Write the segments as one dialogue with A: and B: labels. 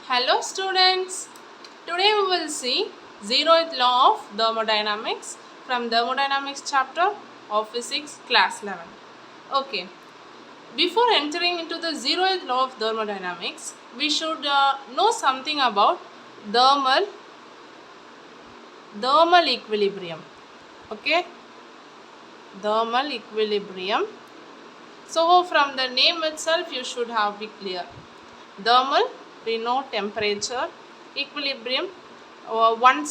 A: Hello students, today we will see zeroth law of thermodynamics from thermodynamics chapter of physics class 11. Okay, before entering into the zeroth law of thermodynamics, we should know something about thermal equilibrium. Okay, thermal equilibrium. So from the name itself you should have be clear. Thermal, we know temperature, equilibrium. One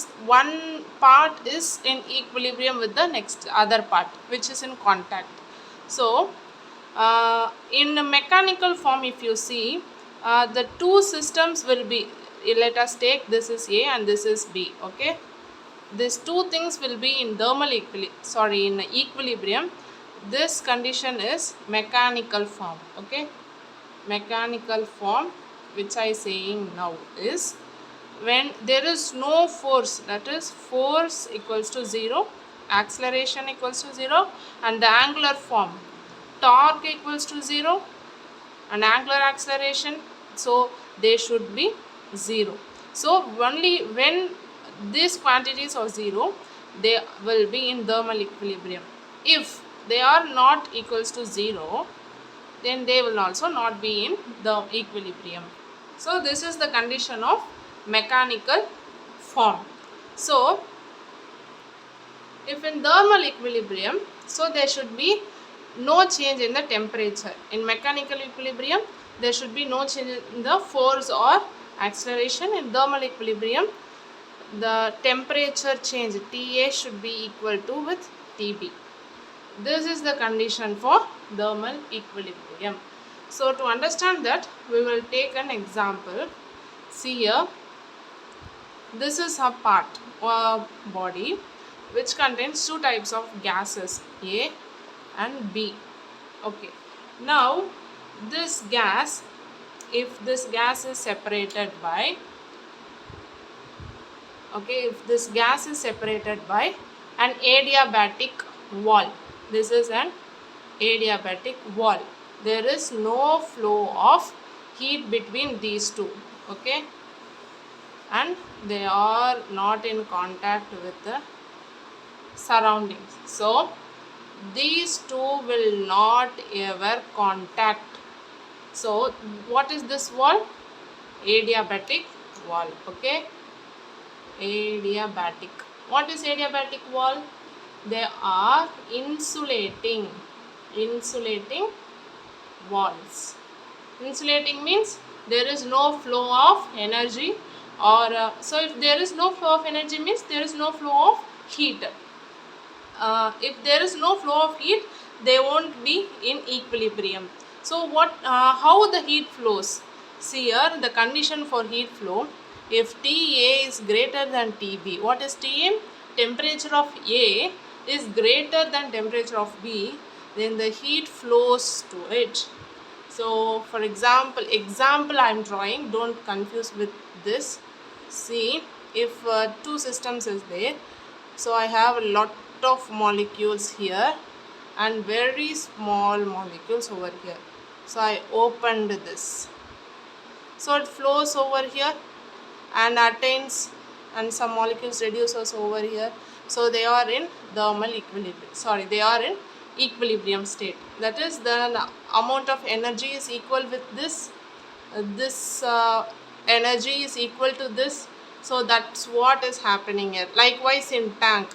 A: part is in equilibrium with the next other part, which is in contact. So, in a mechanical form, if you see, the two systems will be. Let us take this is A and this is B. Okay, these two things will be in in equilibrium. This condition is mechanical form. Okay, mechanical form which I saying now is when there is no force, that is force equals to 0, acceleration equals to 0, and the angular form torque equals to 0 and angular acceleration, so they should be 0. So only when these quantities are 0 they will be in thermal equilibrium. If they are not equals to 0, then they will also not be in the equilibrium. So this is the condition of mechanical form. So if in thermal equilibrium, so there should be no change in the temperature. In mechanical equilibrium, there should be no change in the force or acceleration. In thermal equilibrium, the temperature change Ta should be equal to with Tb. This is the condition for thermal equilibrium. So to understand that, we will take an example. See here, this is a part or body which contains two types of gases, A and B. Okay, now this gas, if this gas is separated by if this gas is separated by an adiabatic wall, this is an adiabatic wall, there is no flow of heat between these two. Okay, and they are not in contact with the surroundings, so these two will not ever contact. So what is this wall? Adiabatic wall. Okay, adiabatic. What is adiabatic wall? They are insulating walls. Insulating means there is no flow of energy, or so if there is no flow of energy means there is no flow of heat. If there is no flow of heat, they won't be in equilibrium. So how the heat flows? See here, the condition for heat flow, if Ta is greater than Tb, what is Ta? Temperature of A is greater than temperature of B, then the heat flows to it. So for example I am drawing, don't confuse with this. See, if two systems is there, so I have a lot of molecules here and very small molecules over here. So I opened this, so it flows over here and attains, and some molecules reduces over here, so they are in thermal equilibrium, they are in equilibrium state. That is, the amount of energy is equal with this, energy is equal to this, so that's what is happening here. Likewise in tank,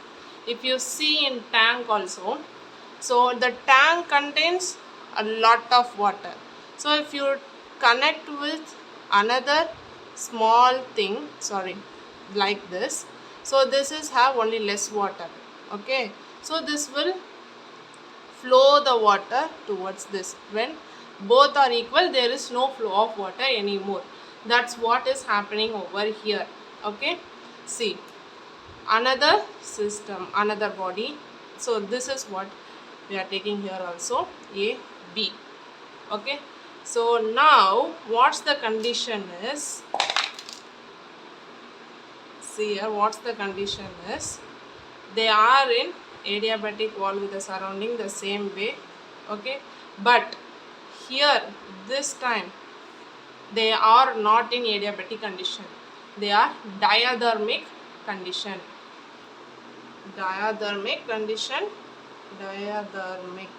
A: if you see in tank also, so the tank contains a lot of water, so if you connect with another small thing, like this, so this is have only less water. Okay, so this will flow the water towards this. When both are equal, there is no flow of water anymore. That's what is happening over here. Okay, see, another system, another body. So this is what we are taking here also, A, B. Okay, so now what's the condition is, see here, what's the condition is, they are in adiabatic wall with the surrounding the same way. Okay, but here this time they are not in adiabatic condition. They are diathermic condition. Diathermic condition. Diathermic.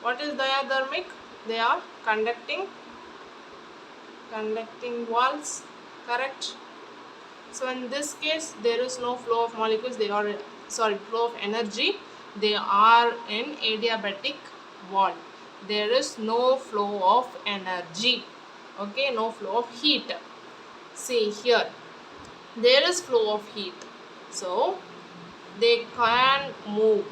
A: What is diathermic? They are conducting walls, correct? So in this case there is no flow of molecules, they are flow of energy. They are in adiabatic wall. There is no flow of energy, okay, no flow of heat. See here, there is flow of heat, so they can move,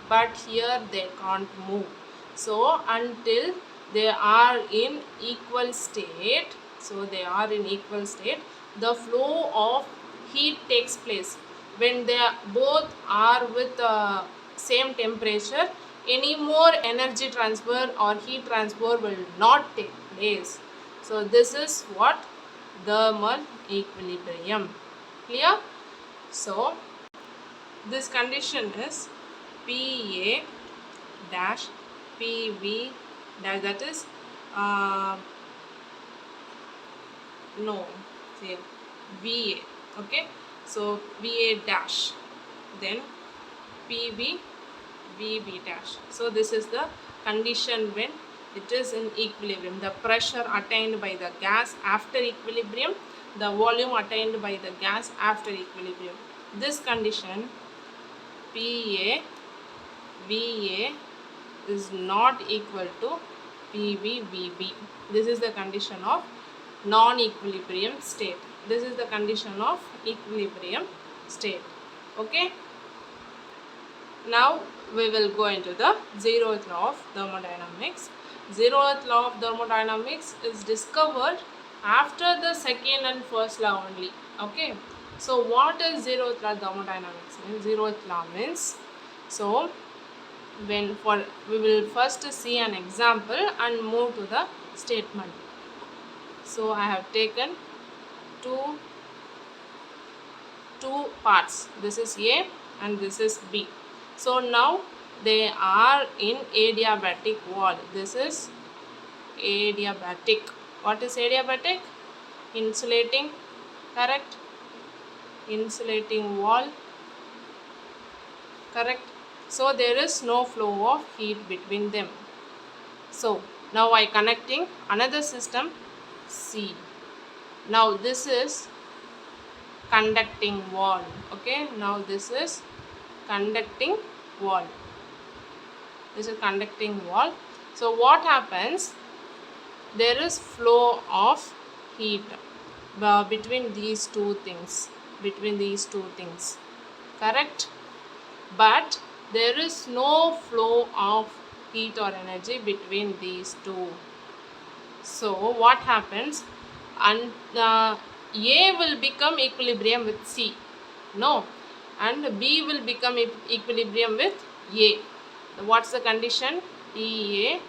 A: but here they can't move. So until they are in equal state, the flow of heat takes place. When they both are with same temperature, any more energy transfer or heat transfer will not take place. So this is what thermal equilibrium. Clear? So this condition is PA dash PV dash, that is VA, okay. So VA dash, then PV VB dash. So this is the condition when it is in equilibrium. The pressure attained by the gas after equilibrium, the volume attained by the gas after equilibrium. This condition PA VA is not equal to PV VB. This is the condition of non-equilibrium state. This is the condition of equilibrium state. Okay. Now we will go into the zeroth law of thermodynamics. Zeroth law of thermodynamics is discovered after the second and first law only. Okay. So what is zeroth law of thermodynamics? Zeroth law means, so we will first see an example and move to the statement. So I have taken two parts. This is A and this is B. So now they are in adiabatic wall. This is adiabatic. What is adiabatic? Insulating, correct? Insulating wall, correct? So there is no flow of heat between them. So now I connecting another system C. Now this is conducting wall, okay. Now this is conducting wall. This is conducting wall. So what happens? There is flow of heat between these two things. Correct? But there is no flow of heat or energy between these two. So what happens? And A will become equilibrium with C. No. And B will become equilibrium with A. What's the condition? TA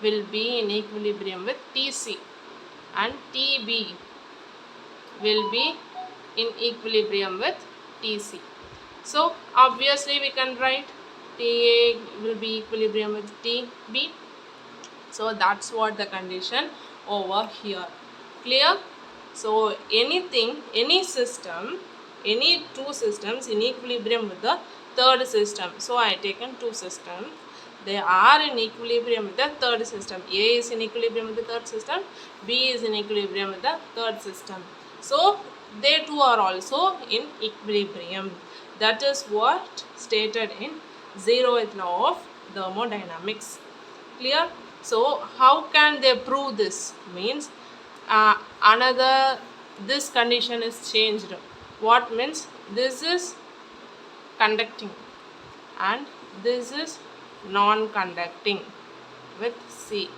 A: will be in equilibrium with TC, and TB will be in equilibrium with TC. So obviously we can write TA will be equilibrium with TB. So that's what the condition over here. Clear? So any system, any two systems in equilibrium with the third system. So I taken two systems. They are in equilibrium with the third system. A is in equilibrium with the third system. B is in equilibrium with the third system. So they two are also in equilibrium. That is what stated in zeroth law of thermodynamics. Clear? So how can they prove this? Means this condition is changed. What means? This is conducting and this is non-conducting with C.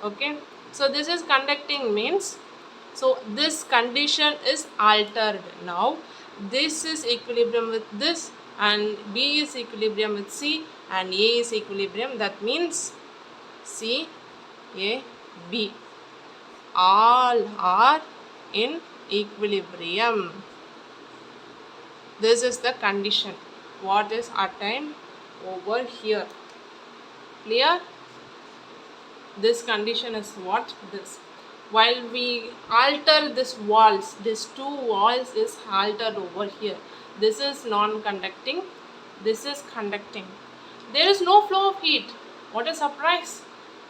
A: Okay. So this is conducting means, so this condition is altered. Now this is equilibrium with this, and B is equilibrium with C, and A is equilibrium. That means C, A, B all are in equilibrium. This is the condition what is attained over here. Clear? This condition is what? This. while we alter this walls, these two walls is altered over here. This is non-conducting, this is conducting. There is no flow of heat. What a surprise!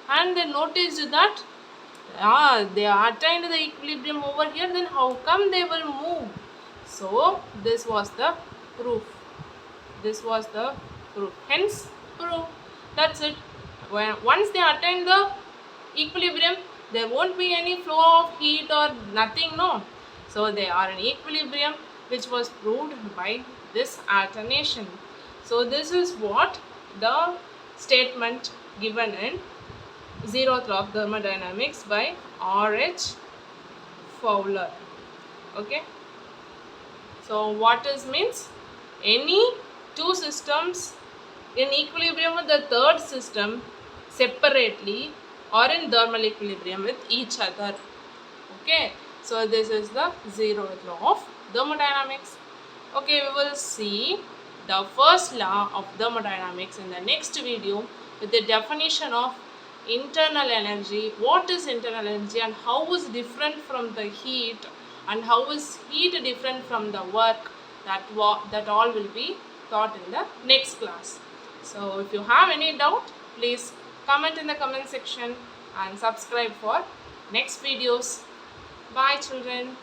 A: And they noticed that they attained the equilibrium over here, then how come they will move? So this was the proof. This was the proof. Hence proof. That's it. Once they attain the equilibrium, there won't be any flow of heat or nothing, no. So they are in equilibrium, which was proved by this alternation. So this is what the statement given in Zeroth Law of Thermodynamics by R.H. Fowler. Okay. So what is means? Any two systems in equilibrium with the third system separately or in thermal equilibrium with each other. Okay. So this is the zeroth law of thermodynamics. Okay, we will see the first law of thermodynamics in the next video with the definition of internal energy. What is internal energy and how is different from the heat, and how is heat different from the work, that all will be taught in the next class. So if you have any doubt, please comment in the comment section and subscribe for next videos. Bye children.